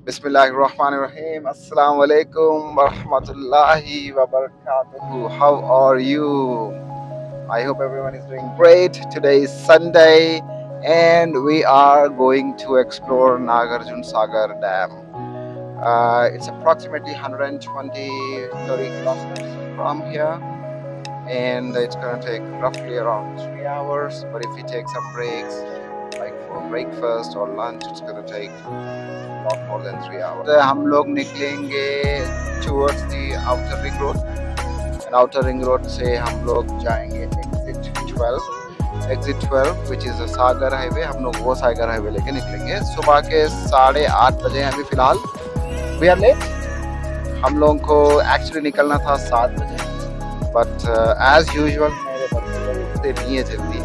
Bismillahirrahmanirrahim. Assalamu alaikum wa rahmatullahi wa barakatuhu. How are you? I hope everyone is doing great. Today is Sunday and we are going to explore Nagarjun Sagar Dam. It's approximately 120-30 kilometers from here, and it's gonna take roughly around 3 hours, but if we take some breaks like for breakfast or lunch, it's gonna take not more than 3 hours. हम लोग निकलेंगे towards the outer ring road, and outer ring road से हम लोग जाएंगे exit 12 which is a Sagar highway. हम लोग वो सागर हाईवे लेके निकलेंगे. सुबह के 8:30 बजे अभी फिलहाल. We are late. हम लोगों को एक्चुअली निकलना था 7 बजे, but as usual मेरे बच्चे उठते नहीं है जल्दी,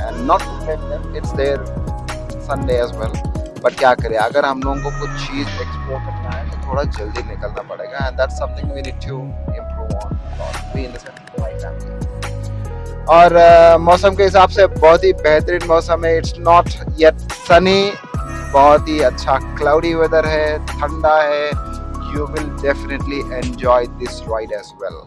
and not to blame them, it's their Sunday as well. But क्या करें, अगर हम लोगों को कुछ चीज़ एक्सप्लोर करना है तो थोड़ा जल्दी निकलना पड़ेगा, and that's something we need to improve on. Be in the sense right time. और मौसम के हिसाब से बहुत ही बेहतरीन मौसम है. इट्स नॉट येट सनी, बहुत ही अच्छा क्लाउडी वेदर है, ठंडा है. You will definitely enjoy this ride as well.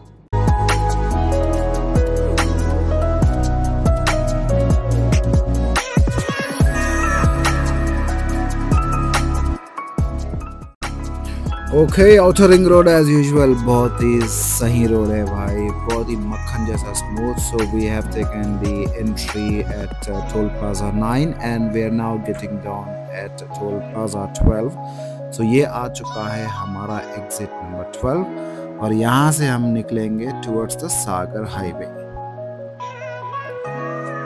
Okay, outer ring road as usual बहुत ही सही रोड है भाई, बहुत ही मक्खन जैसा smooth. So we have taken the entry at toll plaza 9 and we are now getting down at toll plaza 12. So ये आ चुका है हमारा एग्जिट नंबर 12 और यहाँ से हम निकलेंगे towards the Sagar highway.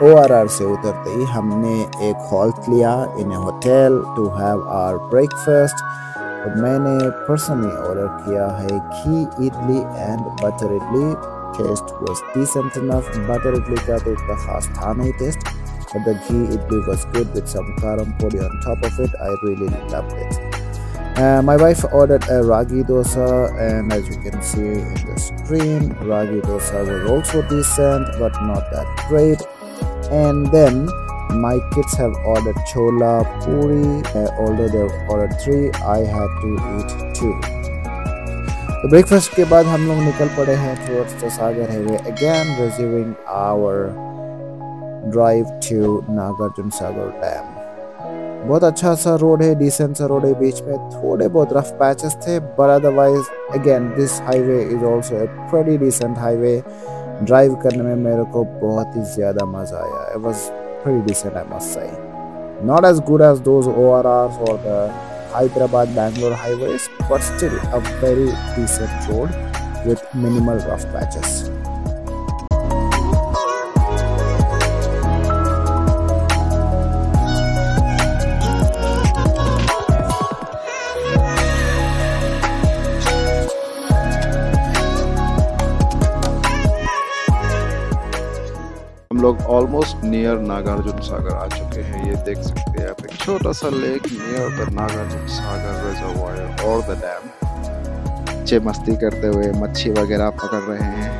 ORR से उतरते ही हमने एक हॉल्ट लिया in a hotel to have our breakfast. मैंने पर्सनली ऑर्डर किया है घी idli and butter idli. Taste was decent enough. Butter idli का तो इतना खास था नहीं taste, but the ghee idli was good with some karam podi on top of it. I really loved it. My wife ordered a ragi dosa, and as you can see in the screen, ragi dosa was also decent but not that great. And then my kids have ordered chola puri. Although they've ordered 3, I had to eat 2. तो breakfast के बाद हम लोग निकल पड़े हैं towards the Sagar highway, again resuming our drive to Nagarjuna Sagar dam. बहुत अच्छा सा रोड है, डिसेंट सा रोड है. बीच में थोड़े बहुत रफ पैचेस थे, but otherwise again this highway is also a pretty decent highway. Drive करने में मेरे को बहुत ही ज़्यादा मज़ा आया. It was pretty decent, I must say. Not as good as those ORRs or the Hyderabad-Bangalore highways, but still a very decent road with minimal rough patches. हम लोग ऑलमोस्ट नियर नागार्जुन सागर आ चुके हैं. ये देख सकते हैं आप, एक छोटा सा lake near the Nagarjuna Sagar reservoir और द डैम. बच्चे मस्ती करते हुए मच्छी वगैरह पकड़ रहे हैं.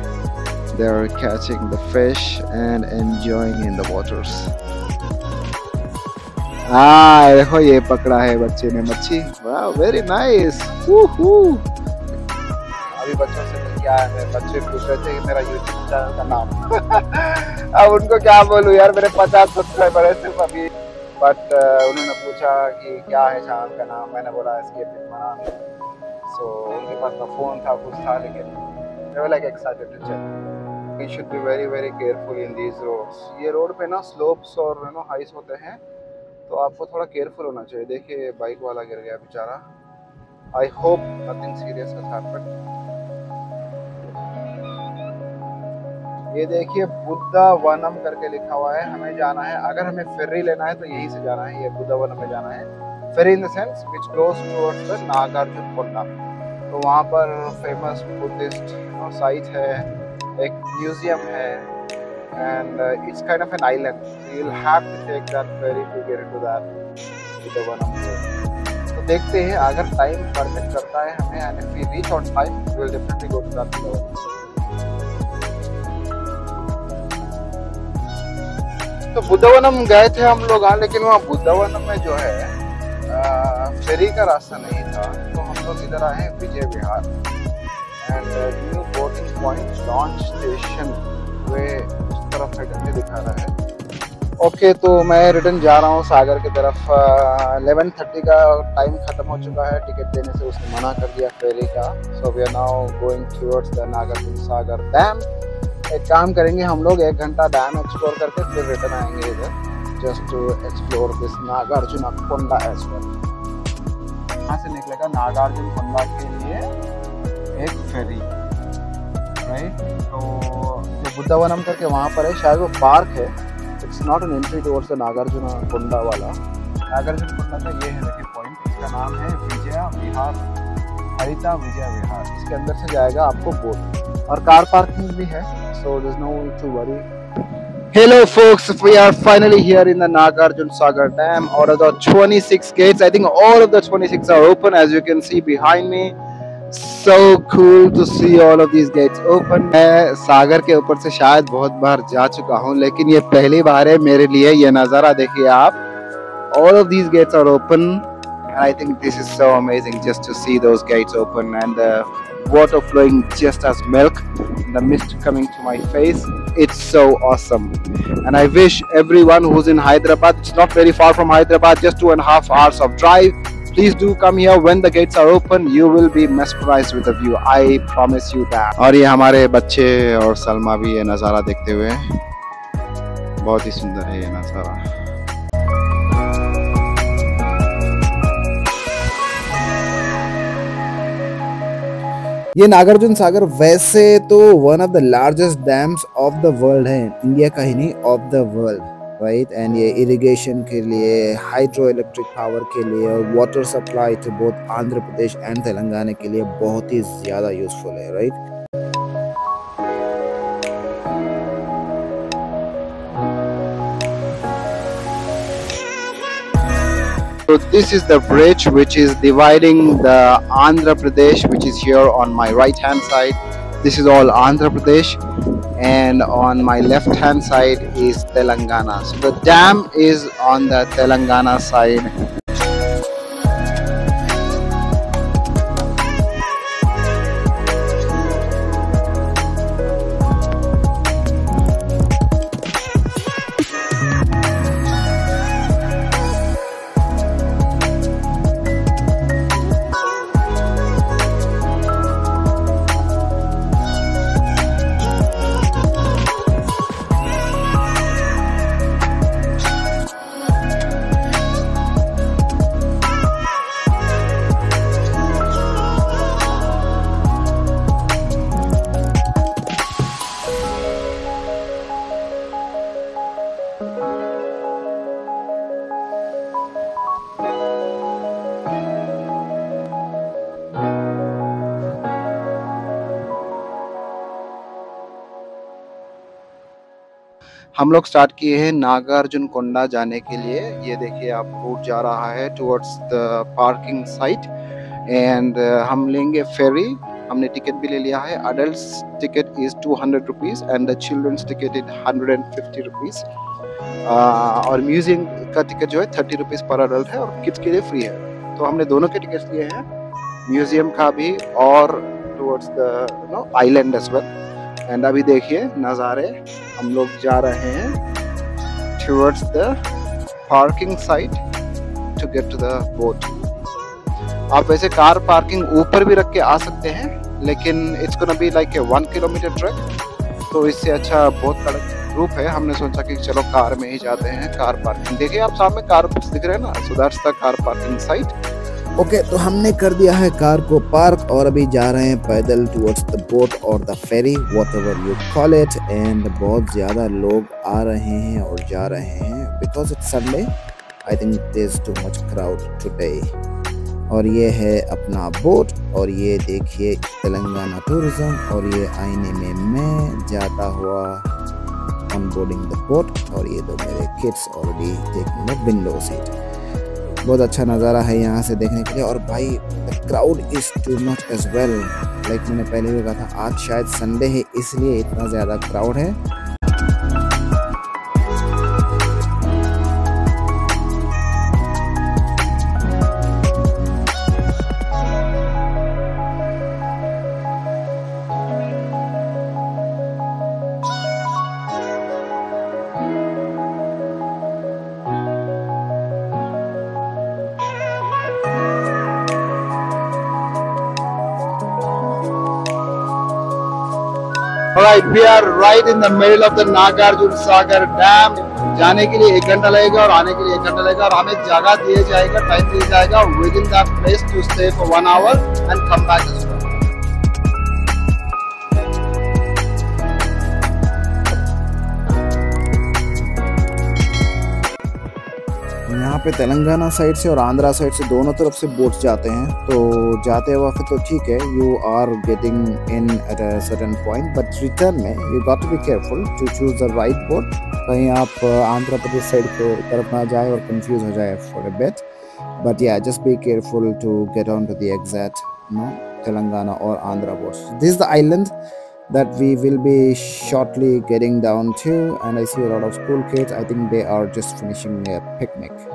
They are catching the fish and enjoying in the waters. हाँ देखो, ये पकड़ा है बच्चे ने मच्छी. वाह, वेरी नाइस. अभी बच्चों से मिल के आया है. बच्चे पूछ रहे थे कि मेरा यूट्यूब चैनल का नाम. अब उनको क्या बोलूं यार, मेरे 50 सब्सक्राइबर है सिर्फ अभी. बट उन्होंने पूछा कि क्या है चैनल का नाम. मैंने बोला एस्केप विद मनान. सो उनके पास ना फोन था, कुछ था, लेकिन they were like excited to check. We should be very very careful in these roads. ये रोड पे ना स्लोप्स और हाइस होते हैं, तो आपको थोड़ा केयरफुल होना चाहिए. देखिए बाइक वाला गिर गया बेचारा. I hope nothing serious has happened. ये देखिए बुद्धा वनम करके लिखा हुआ है. हमें जाना है, अगर हमें फेरी लेना है तो यहीं से जाना है. ये बुद्धा वनम में जाना है. Ferry in the sense which goes towards the Nagarjuna Konda. तो वहाँ पर फेमस बुद्धिस्ट साइट है, एक म्यूजियम है, and it's kind of an island. You will have to take that ferry to get into that Buddhavanam. तो देखते हैं अगर टाइम परमिट करता है हमें, and if we reach on time we will definitely go to that Buddhavanam. तो बुद्धवनम गए थे हम लोग, लेकिन वहाँ बुद्धवनम में जो है फेरी का रास्ता नहीं था, तो हम लोग इधर आए हैं Vijay Vihar and new boating point launch station वे उस तरफ है करके दिखा रहा है। ओके, तो मैं रिटर्न जा रहा हूँ सागर की तरफ। 11:30 का टाइम ख़त्म हो चुका है, टिकट देने से उसने मना कर दिया फेरी का। So we are now going towards the Nagarjuna Sagar dam. एक काम करेंगे हम लोग, 1 घंटा डैम एक्सप्लोर करके फिर रिटर्न आएंगे इधर, just to explore this Nagarjuna Konda as well. यहाँ से निकलेगा नागार्जुन कोंडा के लिए एक फेरी, राइट। तो जो बुद्धवनम करके वहाँ पर है, शायद वो पार्क है। It's not an entry towards the Nagarjuna Konda वाला। नागार्जुन कोंडा का ये है देखिए पॉइंट, इसका नाम है विजय विहार, हरिता विजय विहार। इसके अंदर से जाएगा आपको बोट और कार पार्किंग भी है, so there's no need to worry. Hello folks, we are finally here in the Nagarjun Sagar Dam. Out of the 26 gates, I think all of the 26 are open, as you can see behind me. So cool to see all of these gates open. मैं सागर के ऊपर से शायद बहुत बार जा चुका हूँ, लेकिन ये पहली बार है मेरे लिए। ये नज़ारा देखिए आप, all of these gates are open and I think this is so amazing just to see those gates open and the water flowing just as milk, the mist coming to my face. It's so awesome and I wish everyone who's in Hyderabad, it's not very far from Hyderabad, just 2.5 hours of drive, please do come here when the gates are open. You will be mesmerized with the view, I promise you that. और ये हमारे बच्चे और सलमा भी ये नज़ारा देखते हुए, बहुत ही सुंदर है ये नज़ारा। ये नागार्जुन सागर वैसे तो one of the largest dams of the world है, इंडिया का ही नहीं of the world, right. And ये इरिगेशन के लिए, हाइड्रो इलेक्ट्रिक पावर के लिए और water supply to both Andhra Pradesh and Telangana के लिए बहुत ही ज़्यादा यूजफुल है, right. So this is the bridge which is dividing the Andhra Pradesh, which is here on my right hand side. This is all Andhra Pradesh and on my left hand side is Telangana. So the dam is on the Telangana side. हम लोग start किए हैं नागार्जुन कोंडा जाने के लिए। ये देखिए आप रूट जा रहा है towards the parking site and हम लेंगे फेरी। हमने टिकट भी ले लिया है। Adults ticket is 200 rupees and the children's ticket is 150 rupees. और म्यूजियम का टिकट जो है 30 रुपीज़ पर अडल्ट है और किड्स के लिए फ्री है। तो हमने दोनों के टिकट्स लिए हैं, म्यूजियम का भी और towards the island as well. And अभी देखिए नज़ारे, हम लोग जा रहे हैं towards the parking site to get to the boat. आप वैसे कार पार्किंग ऊपर भी रख के आ सकते हैं, लेकिन it's gonna be like a 1 kilometre track, तो इससे अच्छा बहुत कड़क ग्रुप है। हमने सोचा कि चलो कार में ही जाते हैं। कार पार्किंग देखिए आप सामने कार दिख रहे हैं ना, so that's the car parking site. Okay, तो हमने कर दिया है कार को पार्क और अभी जा रहे हैं पैदल टुवर्ड्स द बोट और the ferry, whatever you call it. And बहुत ज़्यादा लोग आ रहे हैं और जा रहे हैं because it's Sunday. I think there is too much crowd today. और ये है अपना बोट और ये देखिए तेलंगाना टूरिज्म और ये आईने में मैं जाता हुआ ऑन बोर्डिंग द बोट और ये दो मेरे kids already taking the window seat. बहुत अच्छा नज़ारा है यहाँ से देखने के लिए। और भाई the crowd is too much as well, like मैंने पहले भी कहा था, आज शायद संडे है इसलिए इतना ज़्यादा क्राउड है। Alright, we are right in the middle of the Nagarjuna Sagar Dam. जाने के लिए 1 घंटा लगेगा और आने के लिए 1 घंटा लगेगा और हमें जगह दिया जाएगा, टाइम दिया जाएगा within that place to stay for 1 hour and come back as well. यहाँ पे तेलंगाना साइड से और आंध्रा साइड से दोनों तरफ से बोट्स जाते हैं, तो जाते वक्त तो ठीक है, you are getting in at a certain point, but return में you got to be careful to choose the right boat. कहीं आप आंध्र प्रदेश साइड की तरफ ना जाए और कंफ्यूज हो जाए for a bit, but yeah just be careful to get on to the exact Telangana और Andhra boats. This is the island that we will be shortly getting down to, and I see a lot of school kids. I think they are just finishing their picnic.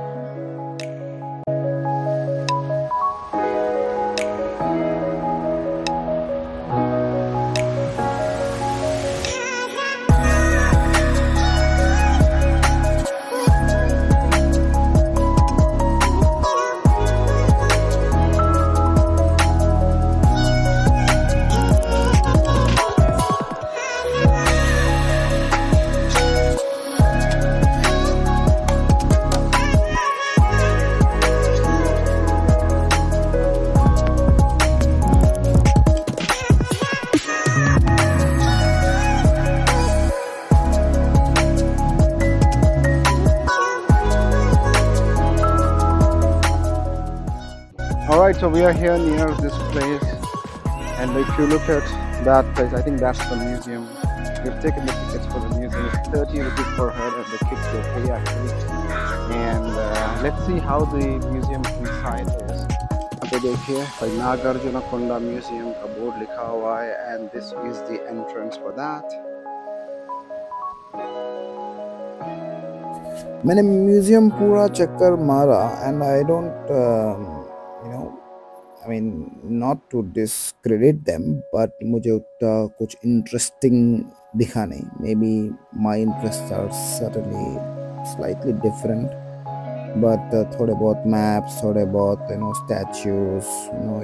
Alright, so we are here near this place, and if you look at that place, I think that's the museum. We've taken the tickets for the museum. It's 30 rupees per head, and the kids will pay actually. And let's see how the museum inside is. पे देखिए भाई नागार्जुन कोंडा museum का board लिखा हुआ है, and this is the entrance for that. मैंने museum पूरा चक्कर मारा, and I don't I mean, not to discredit them, but मुझे उतना कुछ interesting दिखा नहीं. Maybe my interests are certainly slightly different, but थोड़े बहुत maps, थोड़े बहुत statues,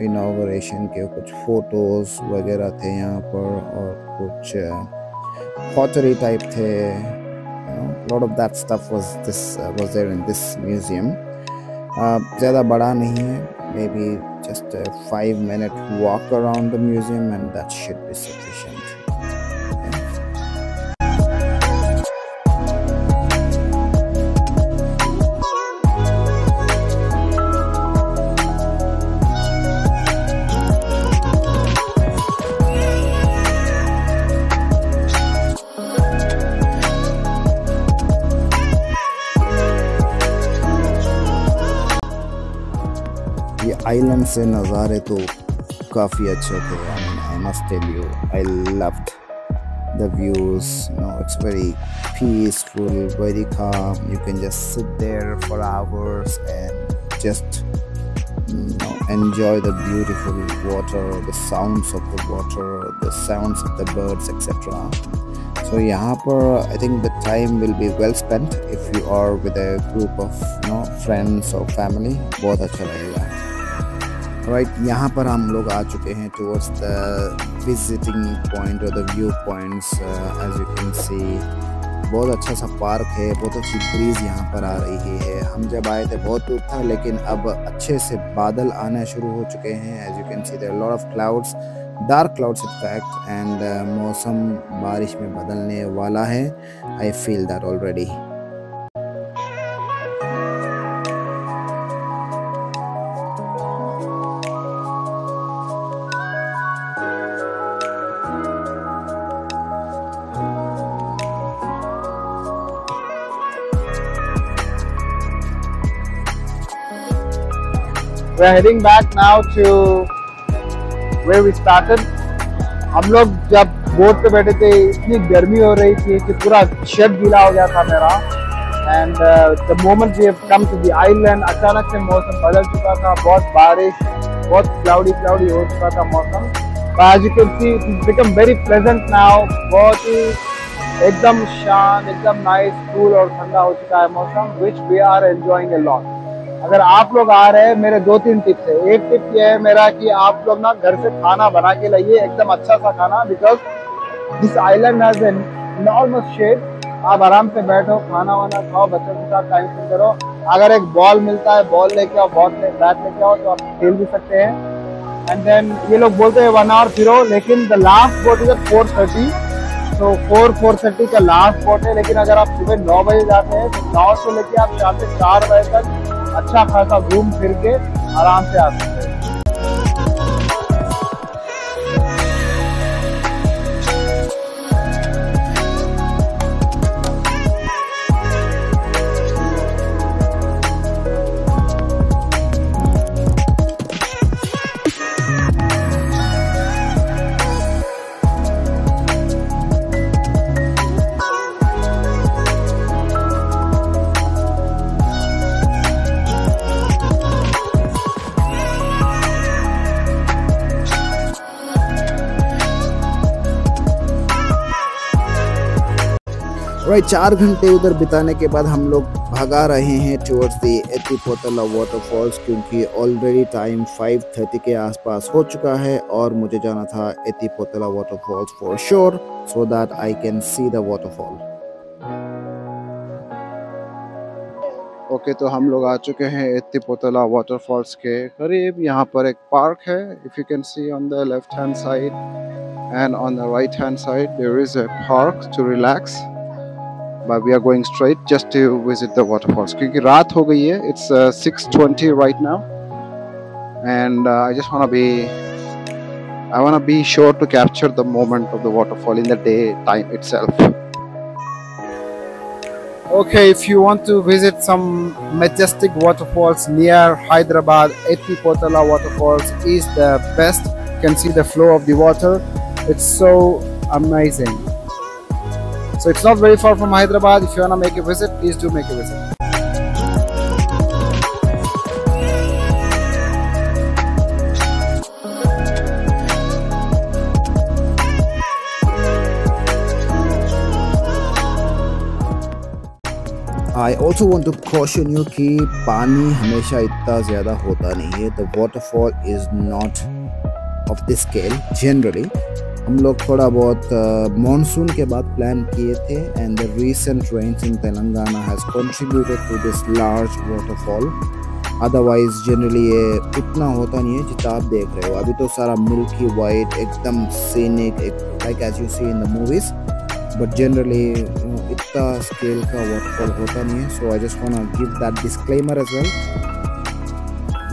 inauguration के कुछ photos वगैरह थे यहाँ पर, और कुछ pottery type थे. A lot of that stuff was there in this museum. ज़्यादा बड़ा नहीं है, maybe just a 5-minute walk around the museum, and that should be sufficient. ये आइलैंड से नज़ारे तो काफ़ी अच्छे थे. I must tell you, I loved the views. It's very peaceful, very calm. You can just sit there for hours and just enjoy the beautiful water, the sounds of the water, the sounds of the birds, etc. So यहाँ पर I think the time will be well spent if you are with a group of friends or family. बहुत अच्छा लगेगा. Right, यहाँ पर हम लोग आ चुके हैं towards the visiting point or the view points. As you can see, बहुत अच्छा सा पार्क है, बहुत अच्छी ब्रीज यहाँ पर आ रही है. हम जब आए थे बहुत धूप था, लेकिन अब अच्छे से बादल आना शुरू हो चुके हैं. As you can see, there are a lot of clouds, dark clouds in fact, and मौसम बारिश में बदलने वाला है. I feel that already. We are heading back now to where we started. हम लोग जब बोट पे बैठे थे, इतनी गर्मी हो रही थी कि पूरा शर्ट गीला हो गया था मेरा. And the moment we have come to the island, अचानक से मौसम बदल चुका था. बहुत बारिश, बहुत cloudy हो चुका था मौसम. But as you can see, it's become very pleasant now. बहुत ही एकदम शांत, एकदम nice, cool और ठंडा हो चुका है मौसम, which we are enjoying a lot. अगर आप लोग आ रहे हैं, मेरे 2-3 टिप्स है. एक टिप ये है मेरा कि आप लोग ना घर से खाना बना के लाइए, एकदम अच्छा सा खाना, because this island has an enormous shape. आप आराम से बैठो, खाना वाना खाओ, बच्चों के साथ टाइम स्पेंड करो. अगर एक बॉल मिलता है, बॉल लेके आओ, बैट लेके आओ तो आप खेल भी सकते हैं. एंड देन ये लोग बोलते हैं 1 hour फिरो, लेकिन द लास्ट बोट इज 4:30. तो 4:30 का लास्ट बोट है. लेकिन अगर आप सुबह 9 बजे जाते हैं तो 9 से लेके आप शाम से 4 बजे तक अच्छा खासा घूम फिर के आराम से आ सकते हैं. राइट 4 घंटे उधर बिताने के बाद हम लोग भगा रहे हैं टुवर्ड्स द एतिपोतला वाटरफॉल्स, क्योंकि ऑलरेडी टाइम 5:30 के आसपास हो चुका है और मुझे जाना था Ethipothala waterfalls for sure, so that I can see the waterfall. Okay, तो हम लोग आ चुके हैं एतिपोतला वाटरफॉल्स के करीब. यहाँ पर एक पार्क है. If you can see on the left hand side and on the right hand side there is a park to relax. But we are going straight just to visit the waterfalls. क्योंकि रात हो गई है. It's 6:20 right now, and I wanna be sure to capture the moment of the waterfall in the day time itself. Okay, if you want to visit some majestic waterfalls near Hyderabad, Etipotala waterfalls is the best. You can see the flow of the water. It's so amazing. So it's not very far from Hyderabad. If you want to make a visit, please do make a visit. I also want to caution you कि पानी हमेशा इतना ज़्यादा होता नहीं है. The waterfall is not of this scale generally. हम लोग थोड़ा बहुत मानसून के बाद प्लान किए थे, and the recent rains in Telangana has contributed to this large waterfall. Otherwise generally ये इतना होता नहीं है जितना आप देख रहे हो. अभी तो सारा मिल्की वाइट एकदम scenic like as you see in the movies, but generally इतना स्केल का वाटरफॉल होता नहीं है. So I just want to give that disclaimer as well.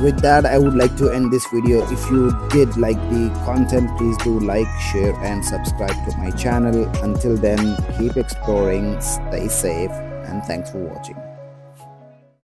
With that, I would like to end this video. If you did like the content, please do like, share and subscribe to my channel. Until then, keep exploring, stay safe, and thanks for watching.